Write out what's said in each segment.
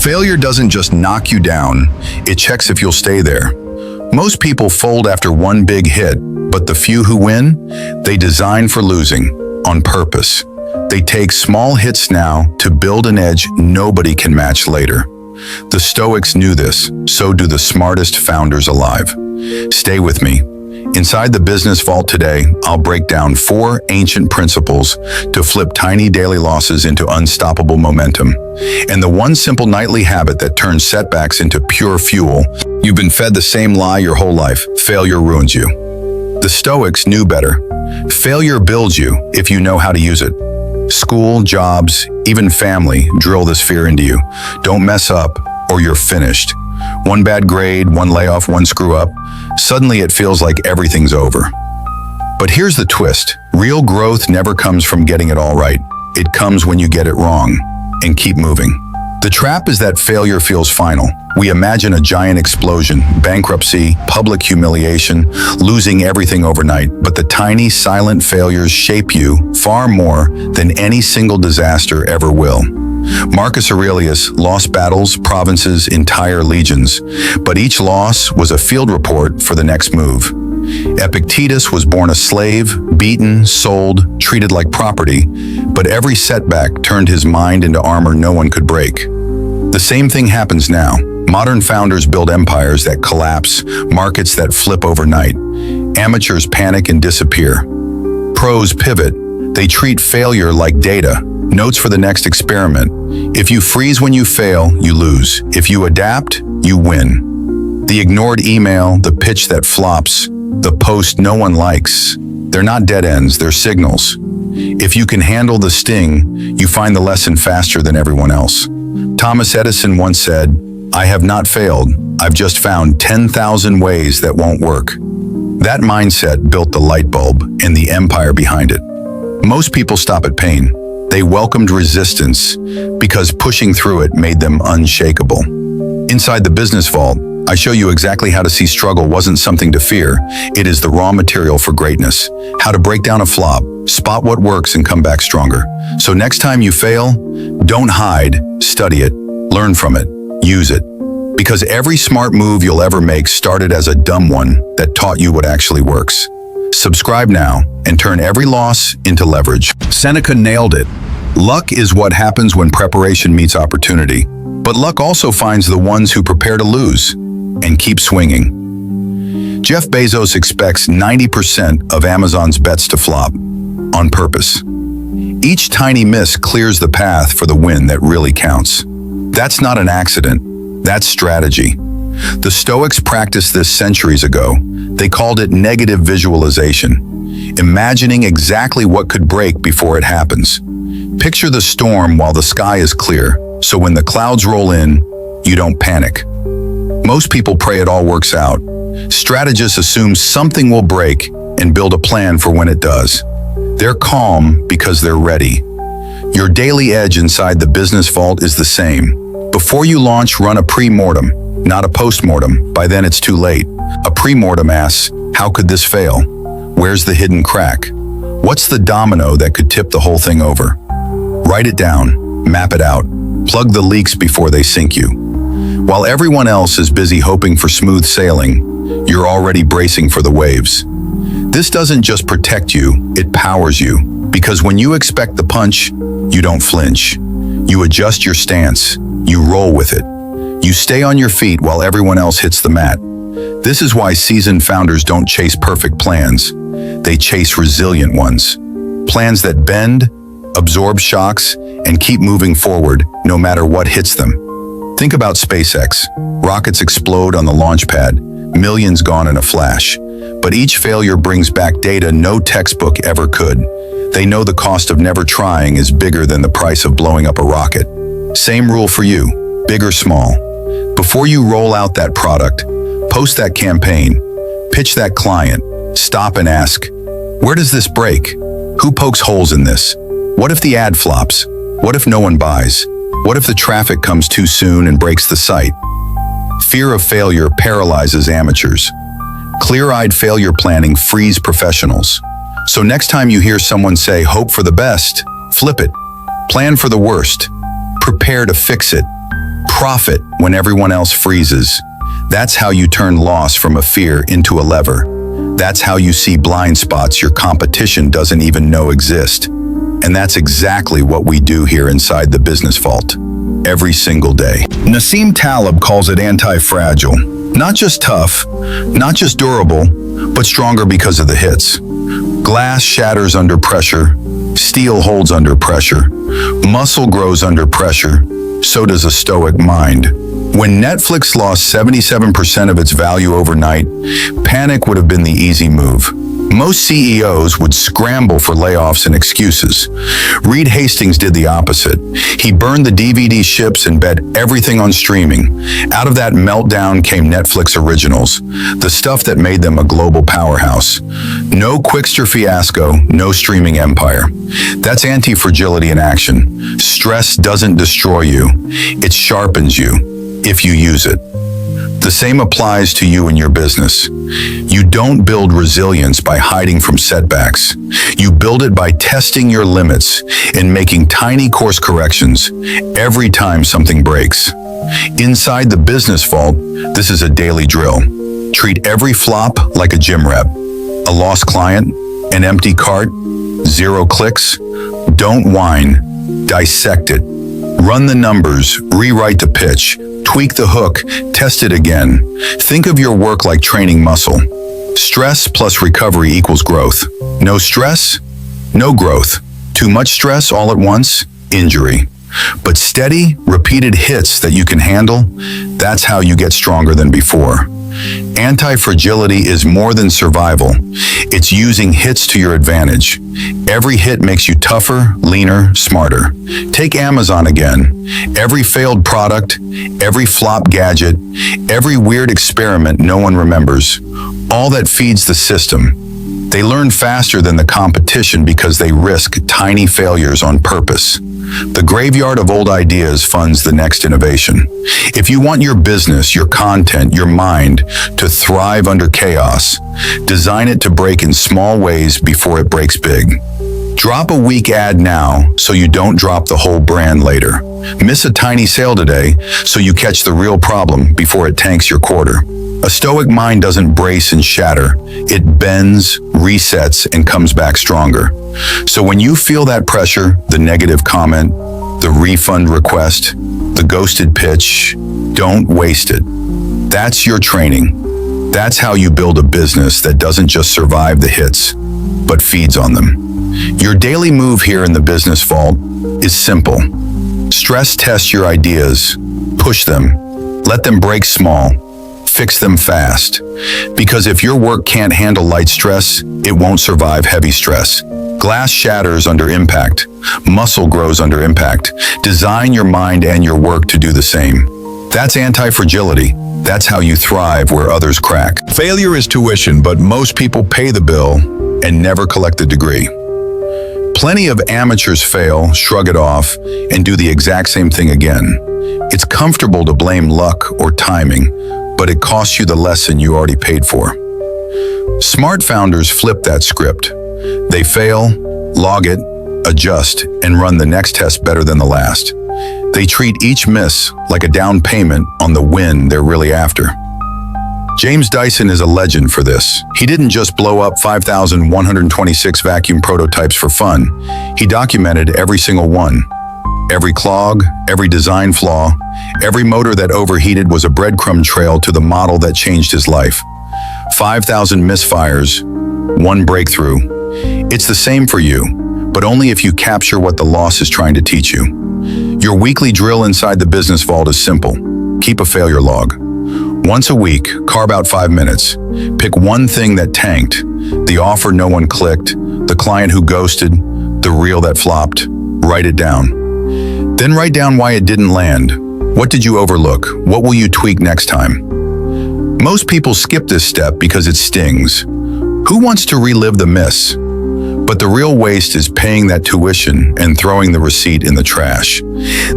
Failure doesn't just knock you down, it checks if you'll stay there. Most people fold after one big hit, but the few who win, they design for losing, on purpose. They take small hits now to build an edge nobody can match later. The Stoics knew this, so do the smartest founders alive. Stay with me. Inside the Business Vault today, I'll break down 4 ancient principles to flip tiny daily losses into unstoppable momentum, and the one simple nightly habit that turns setbacks into pure fuel. You've been fed the same lie your whole life: failure ruins you. The Stoics knew better. Failure builds you if you know how to use it. School, jobs, even family drill this fear into you. Don't mess up or you're finished. One bad grade, one layoff, one screw up. Suddenly it feels like everything's over. But here's the twist. Real growth never comes from getting it all right. It comes when you get it wrong and keep moving. The trap is that failure feels final. We imagine a giant explosion, bankruptcy, public humiliation, losing everything overnight. But the tiny, silent failures shape you far more than any single disaster ever will. Marcus Aurelius lost battles, provinces, entire legions, but each loss was a field report for the next move. Epictetus was born a slave, beaten, sold, treated like property, but every setback turned his mind into armor no one could break. The same thing happens now. Modern founders build empires that collapse, markets that flip overnight. Amateurs panic and disappear. Pros pivot. They treat failure like data, notes for the next experiment. If you freeze when you fail, you lose. If you adapt, you win. The ignored email, the pitch that flops, the post no one likes, they're not dead ends, they're signals. If you can handle the sting, you find the lesson faster than everyone else. Thomas Edison once said, "I have not failed, I've just found 10,000 ways that won't work." That mindset built the light bulb and the empire behind it. Most people stop at pain. They welcomed resistance because pushing through it made them unshakable. Inside the Business Vault, I show you exactly how to see struggle wasn't something to fear. It is the raw material for greatness. How to break down a flop, spot what works, and come back stronger. So next time you fail, don't hide, study it, learn from it, use it. Because every smart move you'll ever make started as a dumb one that taught you what actually works. Subscribe now and turn every loss into leverage. Seneca nailed it. Luck is what happens when preparation meets opportunity. But luck also finds the ones who prepare to lose and keep swinging. Jeff Bezos expects 90% of Amazon's bets to flop, on purpose. Each tiny miss clears the path for the win that really counts. That's not an accident, that's strategy. The Stoics practiced this centuries ago. They called it negative visualization, imagining exactly what could break before it happens. Picture the storm while the sky is clear, so when the clouds roll in, you don't panic. Most people pray it all works out. Strategists assume something will break and build a plan for when it does. They're calm because they're ready. Your daily edge inside the Business Vault is the same. Before you launch, run a premortem, not a postmortem. By then it's too late. A premortem asks, how could this fail? Where's the hidden crack? What's the domino that could tip the whole thing over? Write it down, map it out, plug the leaks before they sink you. While everyone else is busy hoping for smooth sailing, you're already bracing for the waves. This doesn't just protect you, it powers you. Because when you expect the punch, you don't flinch. You adjust your stance, you roll with it. You stay on your feet while everyone else hits the mat. This is why seasoned founders don't chase perfect plans. They chase resilient ones. Plans that bend, absorb shocks, and keep moving forward no matter what hits them. Think about SpaceX. Rockets explode on the launch pad, millions gone in a flash. But each failure brings back data no textbook ever could. They know the cost of never trying is bigger than the price of blowing up a rocket. Same rule for you, big or small. Before you roll out that product, post that campaign, pitch that client, stop and ask, where does this break? Who pokes holes in this? What if the ad flops? What if no one buys? What if the traffic comes too soon and breaks the site? Fear of failure paralyzes amateurs. Clear-eyed failure planning frees professionals. So next time you hear someone say, hope for the best, flip it. Plan for the worst. Prepare to fix it. Profit when everyone else freezes. That's how you turn loss from a fear into a lever. That's how you see blind spots your competition doesn't even know exist. And that's exactly what we do here inside the Business Vault, every single day. Nassim Taleb calls it anti-fragile. Not just tough, not just durable, but stronger because of the hits. Glass shatters under pressure, steel holds under pressure, muscle grows under pressure, so does a Stoic mind. When Netflix lost 77% of its value overnight, panic would have been the easy move. Most CEOs would scramble for layoffs and excuses. Reed Hastings did the opposite. He burned the DVD ships and bet everything on streaming. Out of that meltdown came Netflix originals, the stuff that made them a global powerhouse. No Quickster fiasco, no streaming empire. That's anti-fragility in action. Stress doesn't destroy you. It sharpens you, if you use it. The same applies to you and your business. You don't build resilience by hiding from setbacks. You build it by testing your limits and making tiny course corrections every time something breaks. Inside the Business Vault, this is a daily drill. Treat every flop like a gym rep. A lost client, an empty cart, 0 clicks. Don't whine, dissect it. Run the numbers, rewrite the pitch, tweak the hook, test it again. Think of your work like training muscle. Stress plus recovery equals growth. No stress, no growth. Too much stress all at once, injury. But steady, repeated hits that you can handle, that's how you get stronger than before. Anti-fragility is more than survival. It's using hits to your advantage. Every hit makes you tougher, leaner, smarter. Take Amazon again. Every failed product, every flop gadget, every weird experiment no one remembers, all that feeds the system. They learn faster than the competition because they risk tiny failures on purpose. The graveyard of old ideas funds the next innovation. If you want your business, your content, your mind to thrive under chaos, design it to break in small ways before it breaks big. Drop a weak ad now so you don't drop the whole brand later. Miss a tiny sale today so you catch the real problem before it tanks your quarter. A Stoic mind doesn't brace and shatter. It bends, resets, and comes back stronger. So when you feel that pressure, the negative comment, the refund request, the ghosted pitch, don't waste it. That's your training. That's how you build a business that doesn't just survive the hits, but feeds on them. Your daily move here in the Business Vault is simple. Stress test your ideas, push them, let them break small, fix them fast. Because if your work can't handle light stress, it won't survive heavy stress. Glass shatters under impact. Muscle grows under impact. Design your mind and your work to do the same. That's anti-fragility. That's how you thrive where others crack. Failure is tuition, but most people pay the bill and never collect the degree. Plenty of amateurs fail, shrug it off, and do the exact same thing again. It's comfortable to blame luck or timing, but it costs you the lesson you already paid for. Smart founders flip that script. They fail, log it, adjust, and run the next test better than the last. They treat each miss like a down payment on the win they're really after. James Dyson is a legend for this. He didn't just blow up 5,126 vacuum prototypes for fun. He documented every single one. Every clog, every design flaw, every motor that overheated was a breadcrumb trail to the model that changed his life. 5,000 misfires, 1 breakthrough. It's the same for you, but only if you capture what the loss is trying to teach you. Your weekly drill inside the Business Vault is simple. Keep a failure log. Once a week, carve out 5 minutes. Pick one thing that tanked, the offer no one clicked, the client who ghosted, the reel that flopped. Write it down. Then write down why it didn't land. What did you overlook? What will you tweak next time? Most people skip this step because it stings. Who wants to relive the miss? But the real waste is paying that tuition and throwing the receipt in the trash.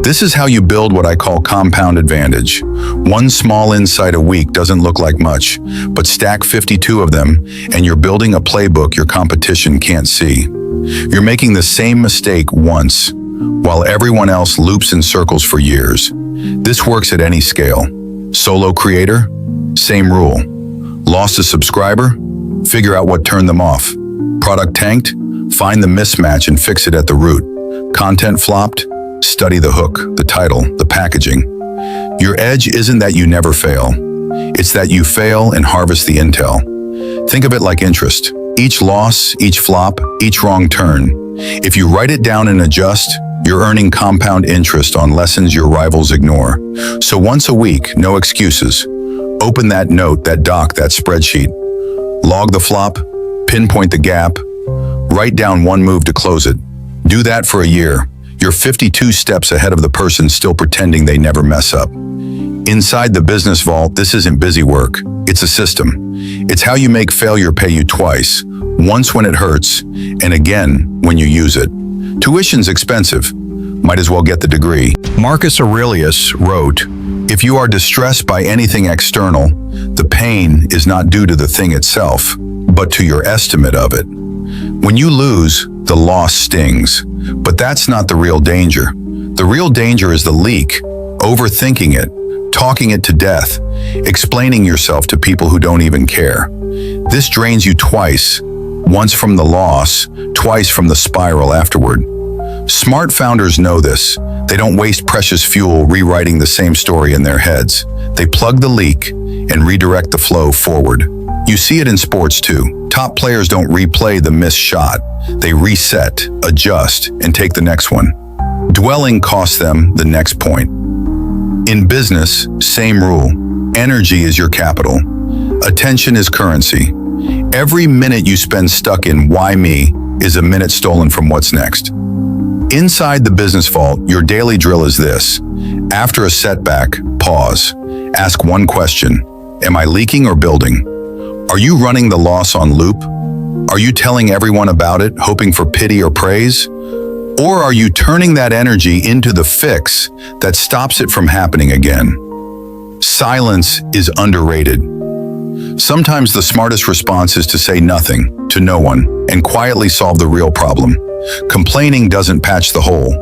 This is how you build what I call compound advantage. One small insight a week doesn't look like much, but stack 52 of them, and you're building a playbook your competition can't see. You're making the same mistake once, while everyone else loops in circles for years. This works at any scale. Solo creator? Same rule. Lost a subscriber? Figure out what turned them off. Product tanked? Find the mismatch and fix it at the root. Content flopped? Study the hook, the title, the packaging. Your edge isn't that you never fail. It's that you fail and harvest the intel. Think of it like interest. Each loss, each flop, each wrong turn. If you write it down and adjust, you're earning compound interest on lessons your rivals ignore. So once a week, no excuses. Open that note, that doc, that spreadsheet. Log the flop, pinpoint the gap, write down one move to close it. Do that for a year. You're 52 steps ahead of the person still pretending they never mess up. Inside the business vault, this isn't busy work. It's a system. It's how you make failure pay you twice. Once when it hurts, and again when you use it. Tuition's expensive. Might as well get the degree. Marcus Aurelius wrote, "If you are distressed by anything external, the pain is not due to the thing itself, but to your estimate of it." When you lose, the loss stings. But that's not the real danger. The real danger is the leak, overthinking it, talking it to death, explaining yourself to people who don't even care. This drains you twice, once from the loss, twice from the spiral afterward. Smart founders know this. They don't waste precious fuel rewriting the same story in their heads. They plug the leak and redirect the flow forward. You see it in sports too. Top players don't replay the missed shot. They reset, adjust, and take the next one. Dwelling costs them the next point. In business, same rule. Energy is your capital. Attention is currency. Every minute you spend stuck in why me is a minute stolen from what's next. Inside the business vault, your daily drill is this. After a setback, pause. Ask one question. Am I leaking or building? Are you running the loss on loop? Are you telling everyone about it, hoping for pity or praise? Or are you turning that energy into the fix that stops it from happening again? Silence is underrated. Sometimes the smartest response is to say nothing, to no one, and quietly solve the real problem. Complaining doesn't patch the hole.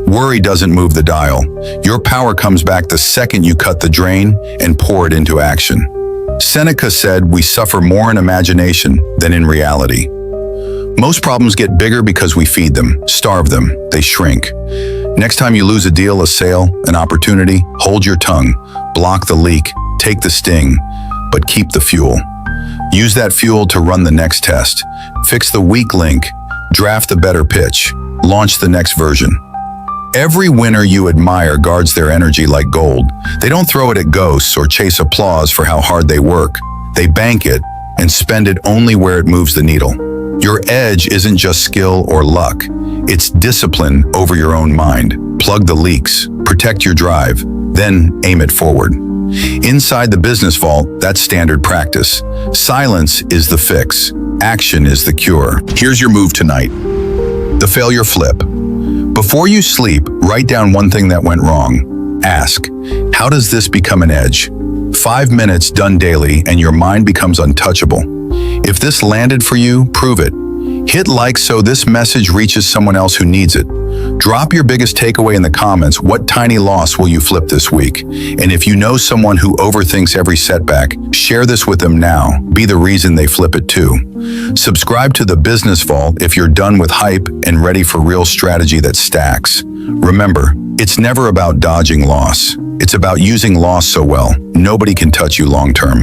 Worry doesn't move the dial. Your power comes back the second you cut the drain and pour it into action. Seneca said, "We suffer more in imagination than in reality." Most problems get bigger because we feed them, starve them, they shrink. Next time you lose a deal, a sale, an opportunity, hold your tongue, block the leak, take the sting, but keep the fuel. Use that fuel to run the next test, fix the weak link, draft the better pitch, launch the next version. Every winner you admire guards their energy like gold. They don't throw it at ghosts or chase applause for how hard they work. They bank it and spend it only where it moves the needle. Your edge isn't just skill or luck. It's discipline over your own mind. Plug the leaks, protect your drive, then aim it forward. Inside the business vault, that's standard practice. Silence is the fix. Action is the cure. Here's your move tonight. The failure flip. Before you sleep, write down one thing that went wrong. Ask, how does this become an edge? 5 minutes done daily and your mind becomes untouchable. If this landed for you, prove it. Hit like so this message reaches someone else who needs it. Drop your biggest takeaway in the comments. What tiny loss will you flip this week? And if you know someone who overthinks every setback, share this with them now. Be the reason they flip it too. Subscribe to the Business Vault if you're done with hype and ready for real strategy that stacks. Remember, it's never about dodging loss. It's about using loss so well, nobody can touch you long term.